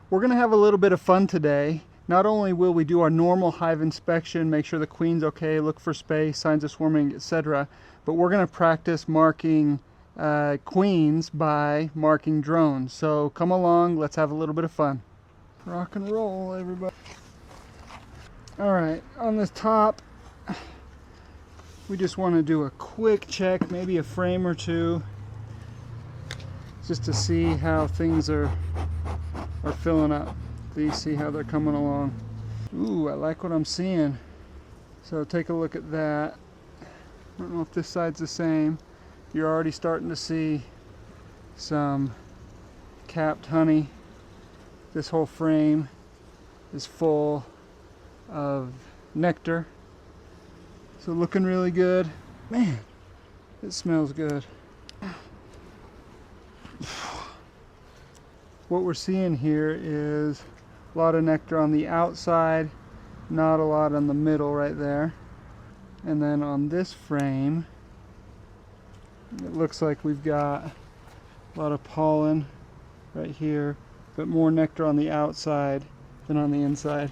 We're going to have a little bit of fun today. Not only will we do our normal hive inspection, make sure the queen's okay, look for space, signs of swarming, etc., but we're going to practice marking queens by marking drones. So come along, let's have a little bit of fun. Rock and roll, everybody. All right, on this top, we just want to do a quick check, maybe a frame or two, just to see how things are filling up. Please see how they're coming along. Ooh, I like what I'm seeing. So take a look at that. I don't know if this side's the same. You're already starting to see some capped honey. This whole frame is full of nectar. So looking really good. Man, it smells good. What we're seeing here is a lot of nectar on the outside, not a lot on the middle right there. And then on this frame, it looks like we've got a lot of pollen right here, but more nectar on the outside than on the inside.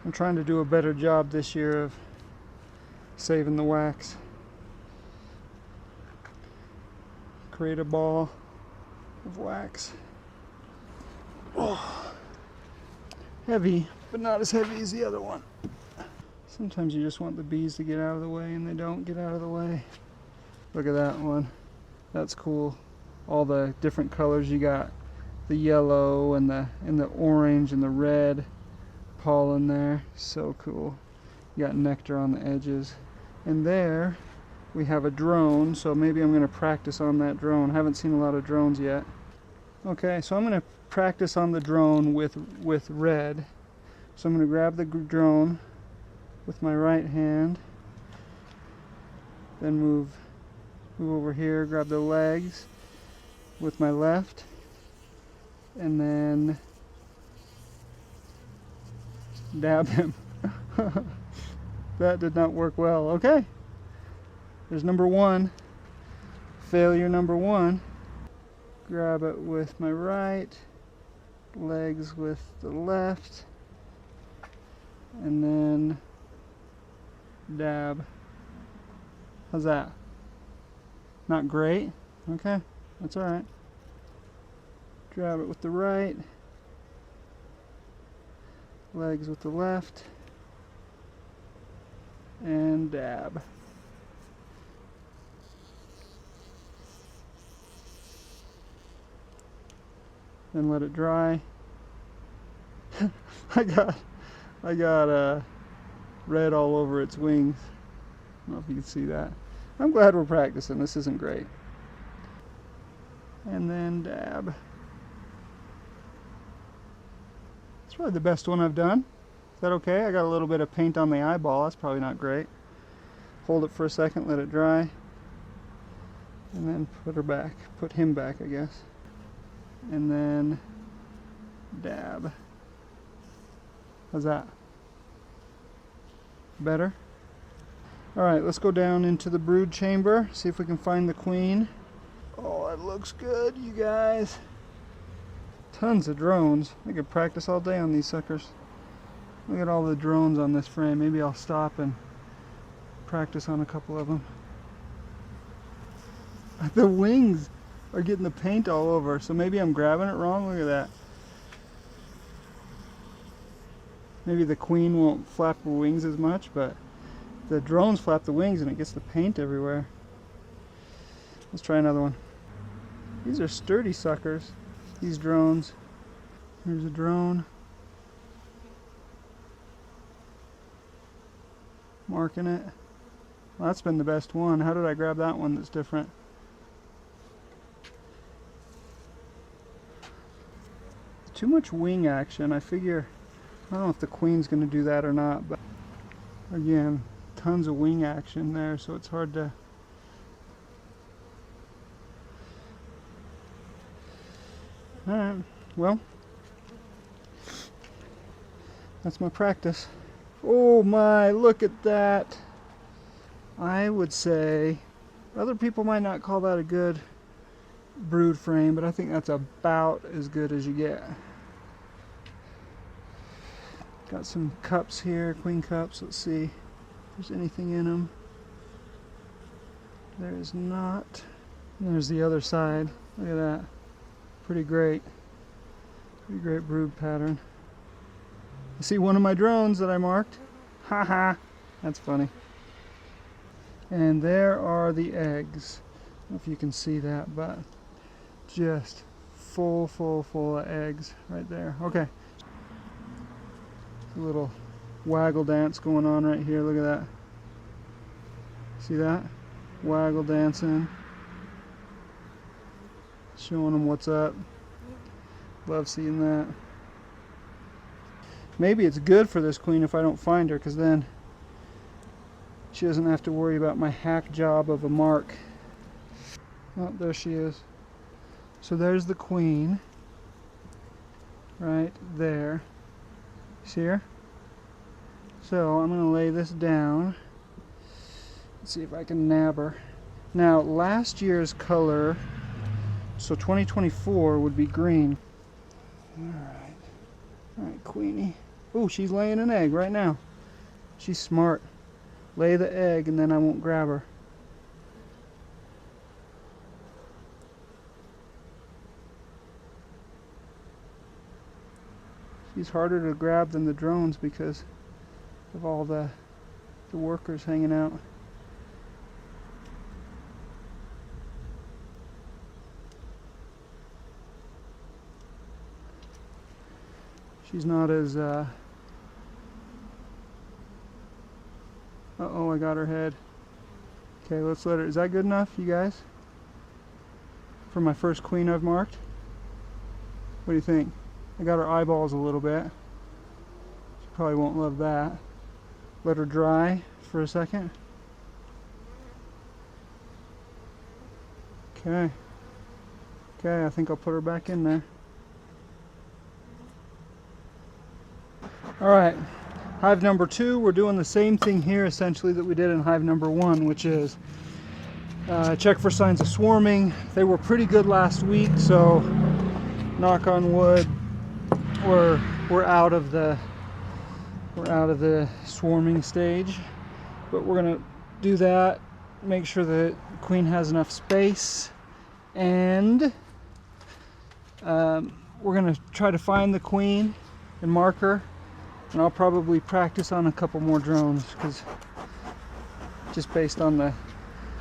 I'm trying to do a better job this year of saving the wax. Create a ball of wax. Oh, heavy, but not as heavy as the other one. Sometimes you just want the bees to get out of the way, and they don't get out of the way. Look at that one. That's cool. All the different colors. You got the yellow and the orange and the red pollen there. So cool. You got nectar on the edges. And there we have a drone, so maybe I'm going to practice on that drone. I haven't seen a lot of drones yet. Okay, so I'm going to practice on the drone with red. So I'm going to grab the drone with my right hand, then move over here, grab the legs with my left, and then dab him. That did not work well. Okay, there's number one. Failure number one. Grab it with my right, legs with the left, and then dab. How's that? Not great? Okay, that's alright. Grab it with the right, legs with the left, and dab. Then let it dry. I got red all over its wings. I don't know if you can see that. I'm glad we're practicing. This isn't great. And then dab. It's probably the best one I've done. Is that okay? I got a little bit of paint on the eyeball. That's probably not great. Hold it for a second, let it dry, and then put her back. Put him back, I guess. And then dab. How's that? Better? Alright, let's go down into the brood chamber, see if we can find the queen. Oh, it looks good, you guys. Tons of drones. I could practice all day on these suckers. Look at all the drones on this frame. Maybe I'll stop and practice on a couple of them. The wings are getting the paint all over, so maybe I'm grabbing it wrong. Look at that. Maybe the queen won't flap her wings as much, but the drones flap the wings and it gets the paint everywhere. Let's try another one. These are sturdy suckers, these drones. Here's a drone. Marking it. Well, that's been the best one. How did I grab that one that's different? Too much wing action. I figure, I don't know if the queen's going to do that or not, but again, tons of wing action there, so it's hard to... Alright, well, that's my practice. Oh my, look at that. I would say, other people might not call that a good brood frame, but I think that's about as good as you get. Got some cups here, queen cups. Let's see if there's anything in them. There is not. And there's the other side. Look at that. Pretty great. Pretty great brood pattern. You see one of my drones that I marked? Haha. That's funny. And there are the eggs. I don't know if you can see that, but just full of eggs right there. Okay. A little waggle dance going on right here. Look at that. See that? Waggle dancing. Showing them what's up. Love seeing that. Maybe it's good for this queen if I don't find her, because then she doesn't have to worry about my hack job of a mark. Oh, there she is. So there's the queen. Right there. See her? So I'm going to lay this down. Let's see if I can nab her. Now, last year's color, so 2024 would be green. Alright. Alright, Queenie. Oh, she's laying an egg right now. She's smart. Lay the egg and then I won't grab her. She's harder to grab than the drones because of all the workers hanging out. She's not as, uh-oh, I got her head. Okay, let's let her, is that good enough, you guys? For my first queen I've marked? What do you think? I got her eyeballs a little bit. She probably won't love that. Let her dry for a second. Okay. Okay, I think I'll put her back in there. Alright, hive number 2, we're doing the same thing here essentially that we did in hive number 1, which is check for signs of swarming. They were pretty good last week, so knock on wood, we're out of the swarming stage. But we're gonna do that, make sure the queen has enough space, and we're gonna try to find the queen and mark her. And I'll probably practice on a couple more drones, because just based on the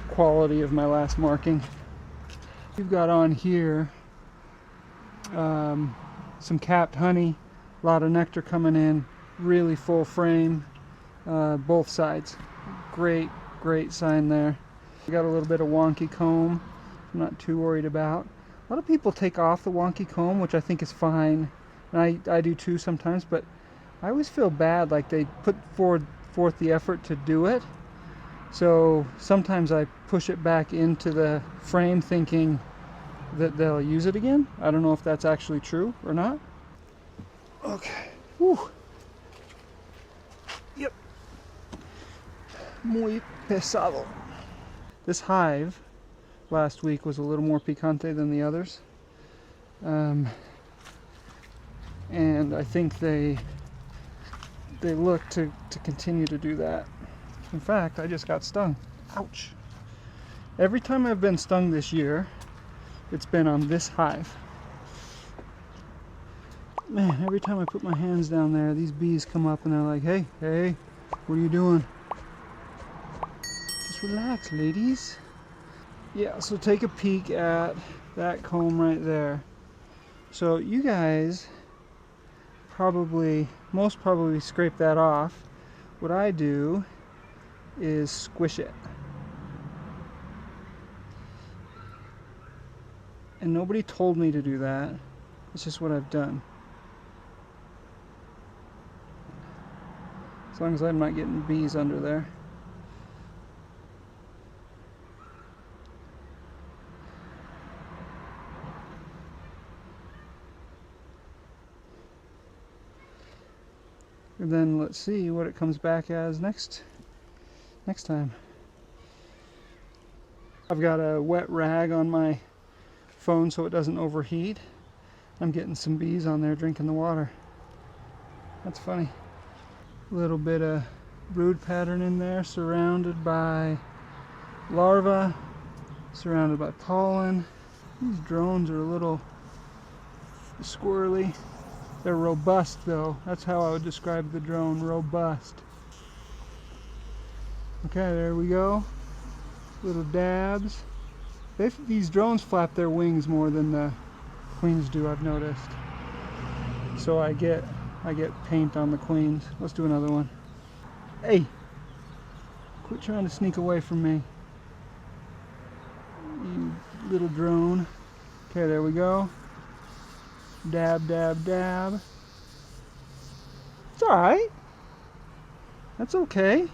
quality of my last marking. We've got on here some capped honey, a lot of nectar coming in, really full frame, both sides. Great sign there. We got a little bit of wonky comb, I'm not too worried about. A lot of people take off the wonky comb, which I think is fine, and I do too sometimes, but I always feel bad, like they put forth the effort to do it. So sometimes I push it back into the frame thinking that they'll use it again. I don't know if that's actually true or not. Okay. Whew. Yep. Muy pesado. This hive last week was a little more picante than the others. And I think they look to continue to do that. In fact, I just got stung. Ouch. Every time I've been stung this year, it's been on this hive. Man, every time I put my hands down there, these bees come up and they're like, hey, what are you doing? Just relax, ladies. Yeah, so take a peek at that comb right there. So you guys most probably scrape that off. What I do is squish it. And nobody told me to do that. It's just what I've done. As long as I'm not getting bees under there. And then let's see what it comes back as next time. I've got a wet rag on my phone so it doesn't overheat. I'm getting some bees on there drinking the water. That's funny. A little bit of brood pattern in there, surrounded by larvae, surrounded by pollen. These drones are a little squirrely. They're robust though. That's how I would describe the drone, robust. Okay, there we go. Little dabs. These drones flap their wings more than the queens do, I've noticed. So I get paint on the queens. Let's do another one. Hey! Quit trying to sneak away from me, you little drone. Okay, there we go. Dab, dab, dab. It's alright. That's okay.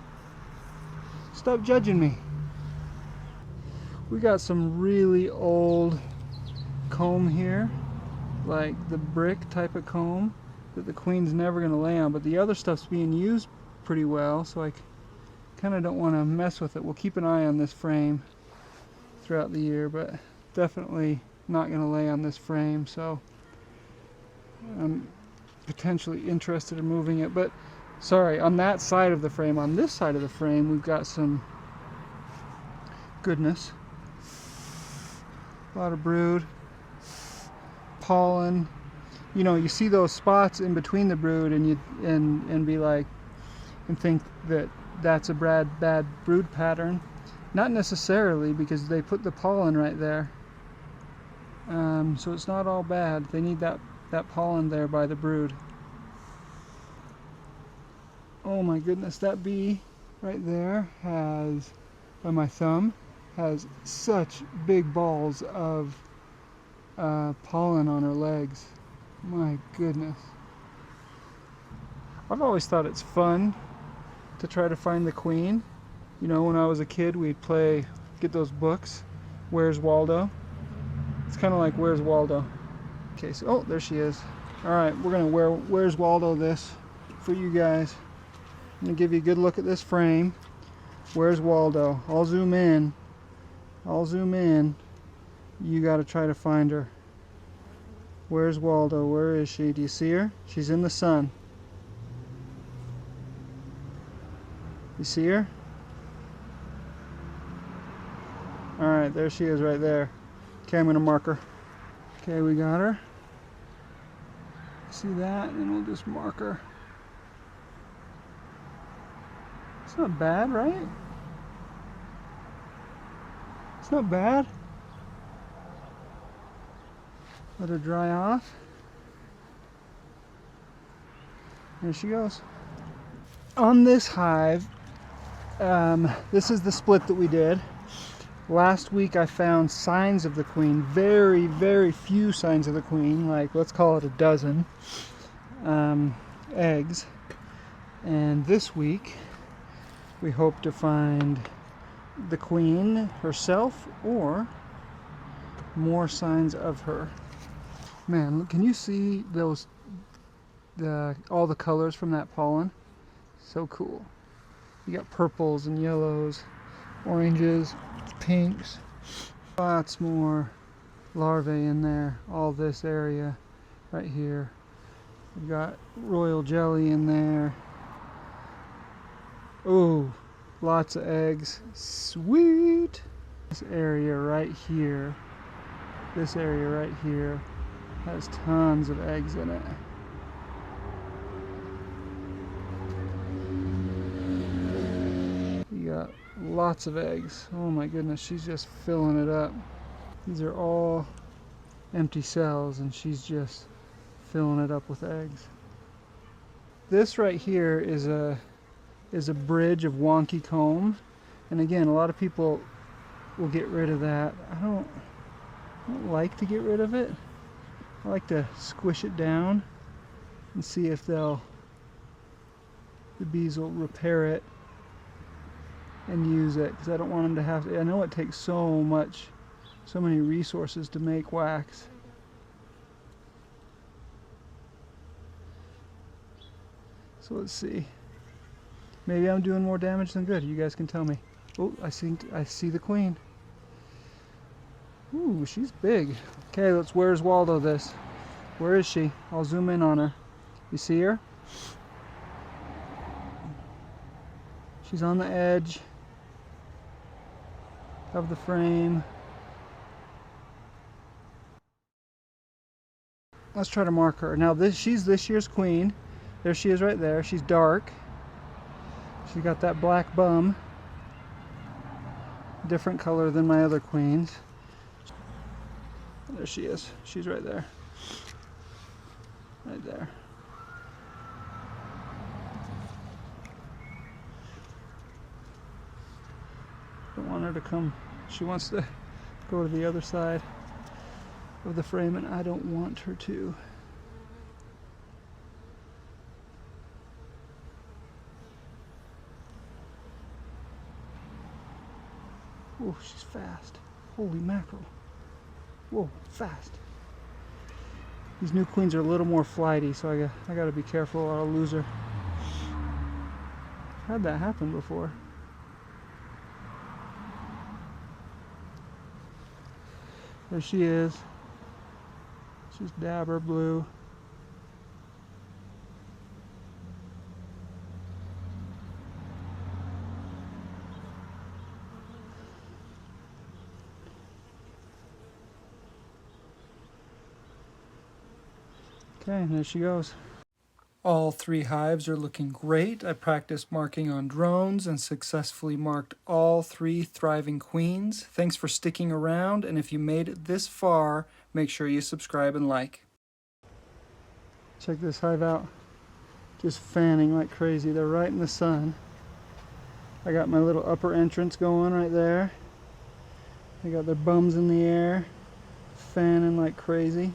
Stop judging me. We got some really old comb here, like the brick type of comb that the queen's never going to lay on, but the other stuff's being used pretty well, so I kind of don't want to mess with it. We'll keep an eye on this frame throughout the year, but definitely not going to lay on this frame, so I'm potentially interested in moving it. But sorry, on that side of the frame, on this side of the frame, we've got some goodness. A lot of brood, pollen. You know, you see those spots in between the brood, and you be like, and think that that's a bad brood pattern. Not necessarily, because they put the pollen right there. So it's not all bad. They need that pollen there by the brood. Oh my goodness, that bee right there has, by my thumb, has such big balls of pollen on her legs. My goodness. I've always thought it's fun to try to find the queen. You know, when I was a kid, we'd get those books, Where's Waldo? It's kind of like Where's Waldo. Okay, so, oh, there she is. All right, we're gonna Where's Waldo this for you guys. I'm gonna give you a good look at this frame. Where's Waldo? I'll zoom in. You gotta try to find her. Where's Waldo? Where is she? Do you see her? She's in the sun. You see her? Alright, there she is right there. Okay, I'm gonna mark her. Okay, we got her. See that? And then we'll just mark her. It's not bad, right? It's not bad. Let her dry off. There she goes. On this hive, this is the split that we did. Last week I found signs of the queen, very, very few signs of the queen, like let's call it a dozen eggs. And this week we hope to find the queen herself or more signs of her. Man, look, can you see those all the colors from that pollen? So cool. You got purples and yellows, oranges, pinks, lots more larvae in there. All this area right here. We've got royal jelly in there. Ooh, lots of eggs. Sweet. This area right here has tons of eggs in it. You got lots of eggs. Oh my goodness, she's just filling it up. These are all empty cells and she's just filling it up with eggs. This right here is a bridge of wonky comb, and again, a lot of people will get rid of that. I don't like to get rid of it. I like to squish it down and see if the bees will repair it and use it, because I don't want them to have to. I know it takes so many resources to make wax. So let's see. Maybe I'm doing more damage than good. You guys can tell me. Oh, I see the queen. Ooh, she's big. Okay, where's Waldo this? Where is she? I'll zoom in on her. You see her? She's on the edge of the frame. Let's try to mark her. Now she's this year's queen. There she is right there. She's dark. She's got that black bum. Different color than my other queens. There she is. She's right there. Right there. Don't want her to come. She wants to go to the other side of the frame, and I don't want her to. Oh, she's fast. Holy mackerel. Whoa, fast. These new queens are a little more flighty, so I gotta be careful or I'll lose her. I've had that happen before. There she is. She's dabber blue. Okay, there she goes. All 3 hives are looking great. I practiced marking on drones and successfully marked all 3 thriving queens. Thanks for sticking around, and if you made it this far, make sure you subscribe and like. Check this hive out. Just fanning like crazy. They're right in the sun. I got my little upper entrance going right there. They got their bums in the air, fanning like crazy.